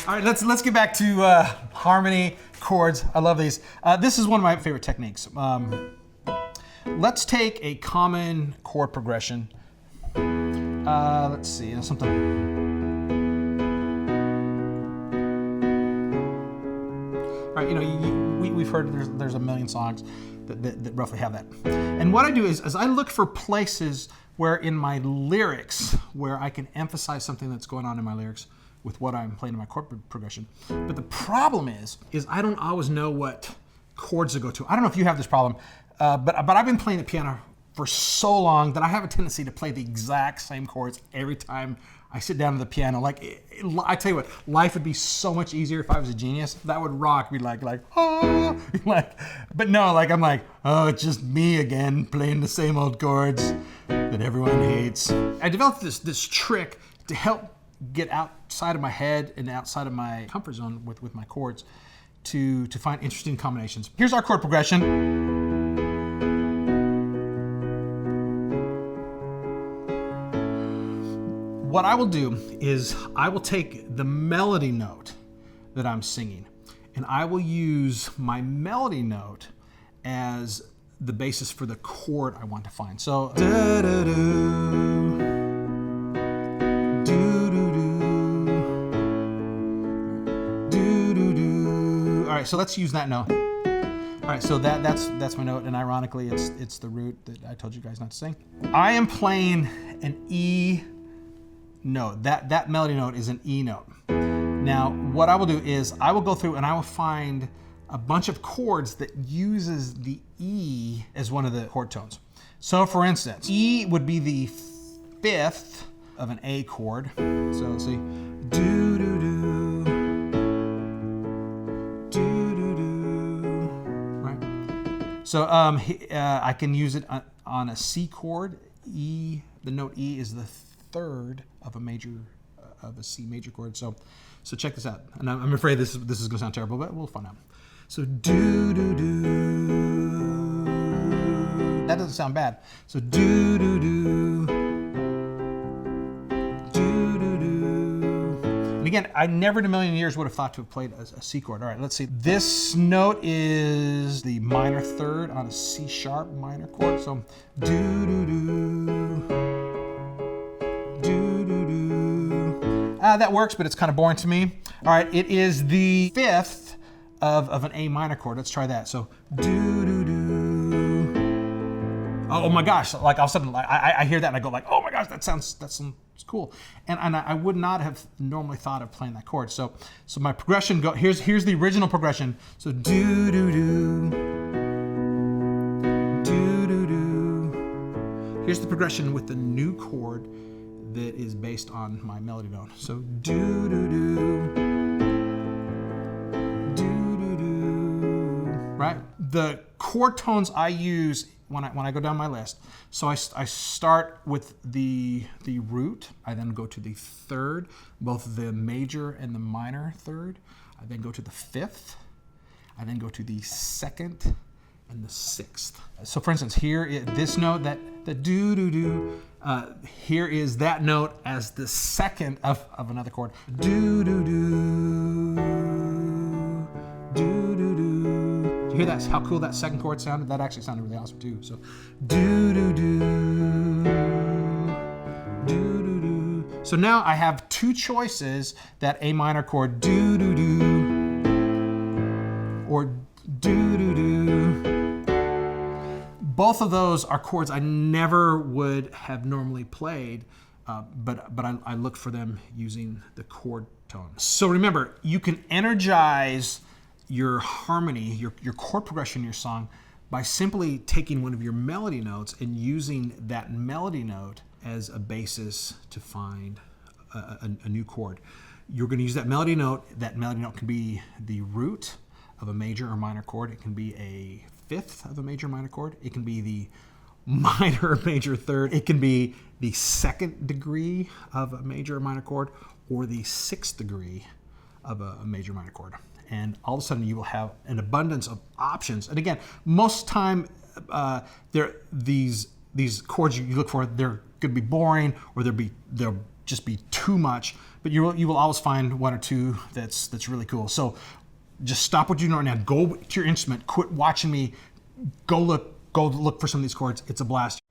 All right, let's get back to harmony, chords. I love these. This is one of my favorite techniques. Let's take a common chord progression. Let's see, something. All right, we've heard there's a million songs that roughly have that. And what I do is I look for places where in my lyrics, where I can emphasize something that's going on in my lyrics with what I'm playing in my chord progression. But the problem is I don't always know what chords to go to. I don't know if you have this problem, but I've been playing the piano for so long that I have a tendency to play the exact same chords every time I sit down to the piano. Like, I tell you what, life would be so much easier if I was a genius. That would rock. Be like, oh, but no, I'm like, oh, it's just me again playing the same old chords that everyone hates. I developed this trick to help get outside of my head and outside of my comfort zone with my chords to find interesting combinations. Here's our chord progression. What I will do is I will take the melody note that I'm singing and I will use my melody note as the basis for the chord I want to find. So, da-da-do, do-do-do, do-do-do. All right, so let's use that note. All right, so that's my note, and ironically, it's the root that I told you guys not to sing. I am playing an E note. That melody note is an E note. Now, what I will do is I will go through and I will find a bunch of chords that uses the E as one of the chord tones. So for instance, E would be the fifth of an A chord. So let's see, do do do, do do do, right? So I can use it on a C chord. E, the note E is the third of a C major chord. So check this out. And I'm afraid this is gonna sound terrible, but we'll find out. So do do do. That doesn't sound bad. So do do do. Do do do. And again, I never in a million years would have thought to have played a C chord. All right, let's see. This note is the minor third on a C sharp minor chord. So do do do. That works, but it's kind of boring to me. All right, it is the fifth of an A minor chord. Let's try that. So do do do. Oh my gosh! Like all of a sudden, I hear that and I go like, oh my gosh, that sounds cool. And I would not have normally thought of playing that chord. So my progression here's the original progression. So do do do. Do do do. Here's the progression with the new chord that is based on my melody note. So do do do, do do do. Right. The chord tones I use when I go down my list. So I start with the root. I then go to the third, both the major and the minor third. I then go to the fifth. I then go to the second and the sixth. So for instance, here this note that do do do. Here is that note as the second of another chord. Do do do, do do do. Do you hear that? How cool that second chord sounded? That actually sounded really awesome too. So do do do, do do do. So now I have two choices: that A minor chord, do do do, or do do do. Both of those are chords I never would have normally played, but I look for them using the chord tone. So remember, you can energize your harmony, your chord progression in your song by simply taking one of your melody notes and using that melody note as a basis to find a new chord. You're going to use that melody note. That melody note can be the root of a major or minor chord. It can be a fifth of a major minor chord. It can be the minor or major third. It can be the second degree of a major or minor chord, or the sixth degree of a major minor chord. And all of a sudden you will have an abundance of options. And again, most time these chords you look for, they're going to be boring, or they'll just be too much. but you will always find one or two that's really cool. So just stop what you're doing right now. Go to your instrument. Quit watching me. Go look for some of these chords. It's a blast.